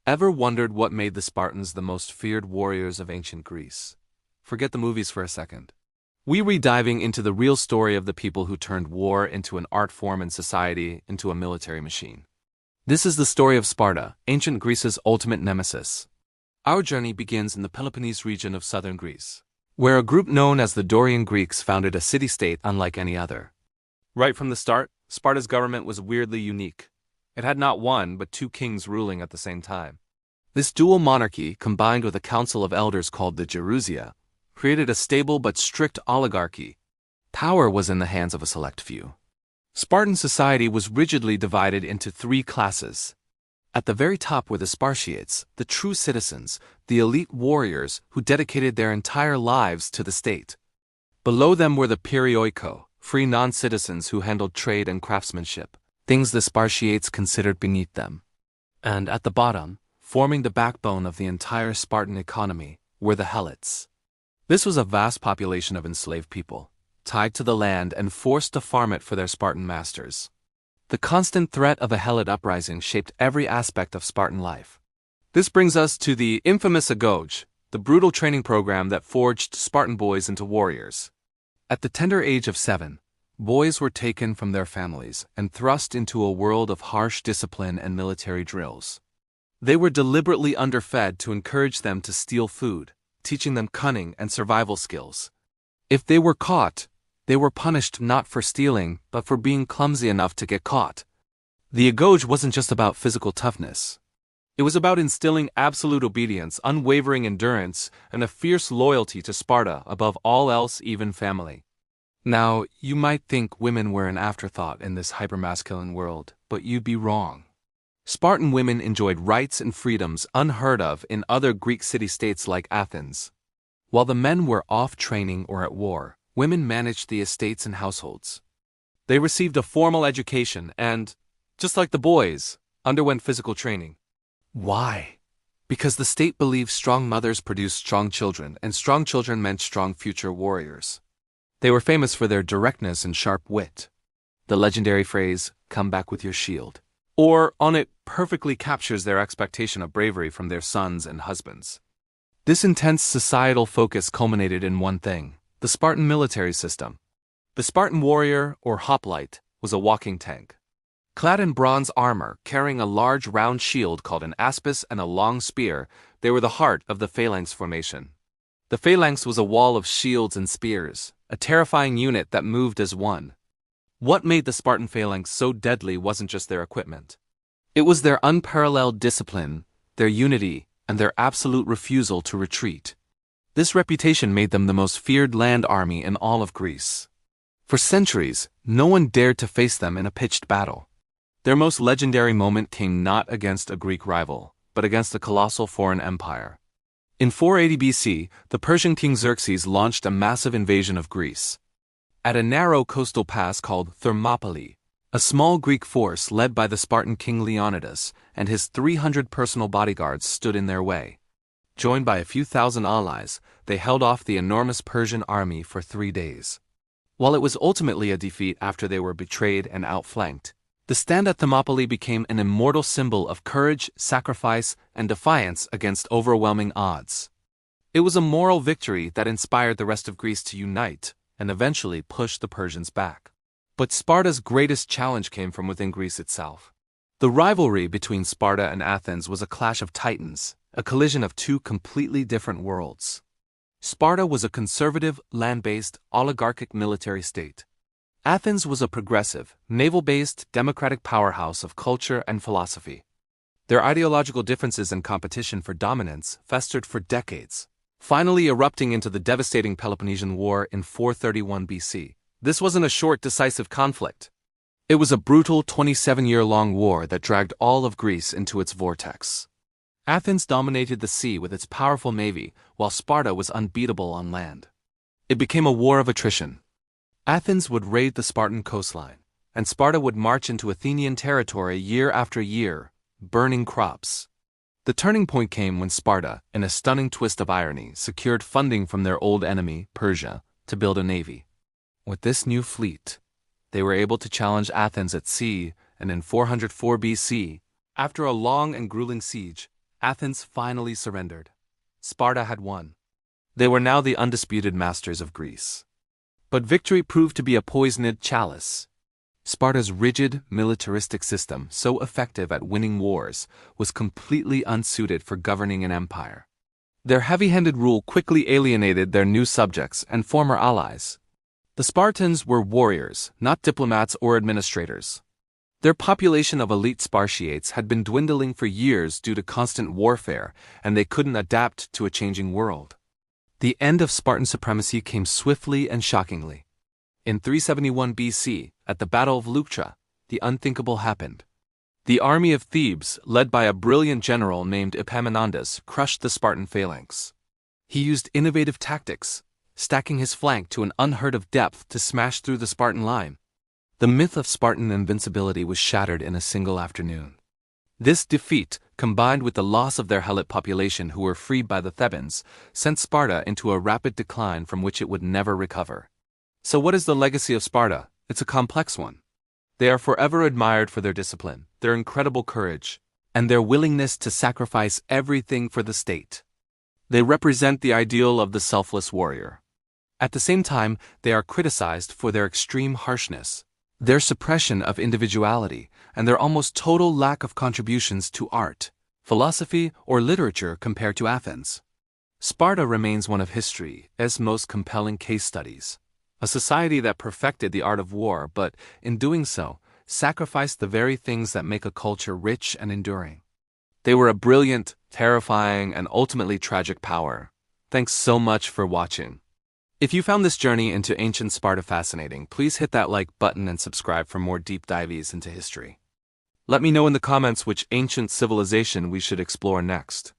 Ever wondered what made the Spartans the most feared warriors of ancient Greece? Forget the movies for a second. We're diving into the real story of the people who turned war into an art form and society into a military machine. This is the story of Sparta, ancient Greece's ultimate nemesis. Our journey begins in the Peloponnese region of southern Greece, where a group known as the Dorian Greeks founded a city-state unlike any other. Right from the start, Sparta's government was weirdly unique. It had not one but two kings ruling at the same time. This dual monarchy, combined with a council of elders called the Gerousia, created a stable but strict oligarchy. Power was in the hands of a select few. Spartan society was rigidly divided into three classes. At the very top were the Spartiates, the true citizens, the elite warriors who dedicated their entire lives to the state. Below them were the Perioiko, free non-citizens who handled trade and craftsmanship, things the Spartiates considered beneath them. And at the bottom, forming the backbone of the entire Spartan economy, were the Helots. This was a vast population of enslaved people, tied to the land and forced to farm it for their Spartan masters. The constant threat of a Helot uprising shaped every aspect of Spartan life. This brings us to the infamous agoge, the brutal training program that forged Spartan boys into warriors. At the tender age of 7, boys were taken from their families and thrust into a world of harsh discipline and military drills. They were deliberately underfed to encourage them to steal food, teaching them cunning and survival skills. If they were caught, they were punished not for stealing, but for being clumsy enough to get caught. The agoge wasn't just about physical toughness. It was about instilling absolute obedience, unwavering endurance, and a fierce loyalty to Sparta above all else, even family. Now, you might think women were an afterthought in this hypermasculine world, but you'd be wrong. Spartan women enjoyed rights and freedoms unheard of in other Greek city-states like Athens. While the men were off training or at war, women managed the estates and households. They received a formal education and, just like the boys, underwent physical training. Why? Because the state believed strong mothers produced strong children, and strong children meant strong future warriors. They were famous for their directness and sharp wit. The legendary phrase, "come back with your shield," or on it perfectly captures their expectation of bravery from their sons and husbands. This intense societal focus culminated in one thing: the Spartan military system. The Spartan warrior, or hoplite, was a walking tank. Clad in bronze armor, carrying a large round shield called an aspis and a long spear, they were the heart of the phalanx formation. The phalanx was a wall of shields and spears, a terrifying unit that moved as one. What made the Spartan phalanx so deadly wasn't just their equipment. It was their unparalleled discipline, their unity, and their absolute refusal to retreat. This reputation made them the most feared land army in all of Greece. For centuries, no one dared to face them in a pitched battle. Their most legendary moment came not against a Greek rival, but against a colossal foreign empire. In 480 BC, the Persian king Xerxes launched a massive invasion of Greece. At a narrow coastal pass called Thermopylae, a small Greek force led by the Spartan king Leonidas and his 300 personal bodyguards stood in their way. Joined by a few thousand allies, they held off the enormous Persian army for 3 days. While it was ultimately a defeat after they were betrayed and outflanked, the stand at Thermopylae became an immortal symbol of courage, sacrifice, and defiance against overwhelming odds. It was a moral victory that inspired the rest of Greece to unite and eventually push the Persians back. But Sparta's greatest challenge came from within Greece itself. The rivalry between Sparta and Athens was a clash of titans, a collision of two completely different worlds. Sparta was a conservative, land-based, oligarchic military state. Athens was a progressive, naval-based, democratic powerhouse of culture and philosophy. Their ideological differences and competition for dominance festered for decades, finally erupting into the devastating Peloponnesian War in 431 BC. This wasn't a short, decisive conflict. It was a brutal 27-year-long war that dragged all of Greece into its vortex. Athens dominated the sea with its powerful navy, while Sparta was unbeatable on land. It became a war of attrition. Athens would raid the Spartan coastline, and Sparta would march into Athenian territory year after year, burning crops. The turning point came when Sparta, in a stunning twist of irony, secured funding from their old enemy, Persia, to build a navy. With this new fleet, they were able to challenge Athens at sea, and in 404 BC, after a long and grueling siege, Athens finally surrendered. Sparta had won. They were now the undisputed masters of Greece. But victory proved to be a poisoned chalice. Sparta's rigid, militaristic system, so effective at winning wars, was completely unsuited for governing an empire. Their heavy-handed rule quickly alienated their new subjects and former allies. The Spartans were warriors, not diplomats or administrators. Their population of elite Spartiates had been dwindling for years due to constant warfare, and they couldn't adapt to a changing world. The end of Spartan supremacy came swiftly and shockingly. In 371 BC, at the Battle of Leuctra, the unthinkable happened. The army of Thebes, led by a brilliant general named Epaminondas, crushed the Spartan phalanx. He used innovative tactics, stacking his flank to an unheard-of depth to smash through the Spartan line. The myth of Spartan invincibility was shattered in a single afternoon. This defeat, combined with the loss of their Helot population who were freed by the Thebans, sent Sparta into a rapid decline from which it would never recover. So what is the legacy of Sparta? It's a complex one. They are forever admired for their discipline, their incredible courage, and their willingness to sacrifice everything for the state. They represent the ideal of the selfless warrior. At the same time, they are criticized for their extreme harshness, their suppression of individuality, and their almost total lack of contributions to art, philosophy, or literature compared to Athens. Sparta remains one of history's most compelling case studies. A society that perfected the art of war, but, in doing so, sacrificed the very things that make a culture rich and enduring. They were a brilliant, terrifying, and ultimately tragic power. Thanks so much for watching. If you found this journey into ancient Sparta fascinating, please hit that like button and subscribe for more deep dives into history. Let me know in the comments which ancient civilization we should explore next.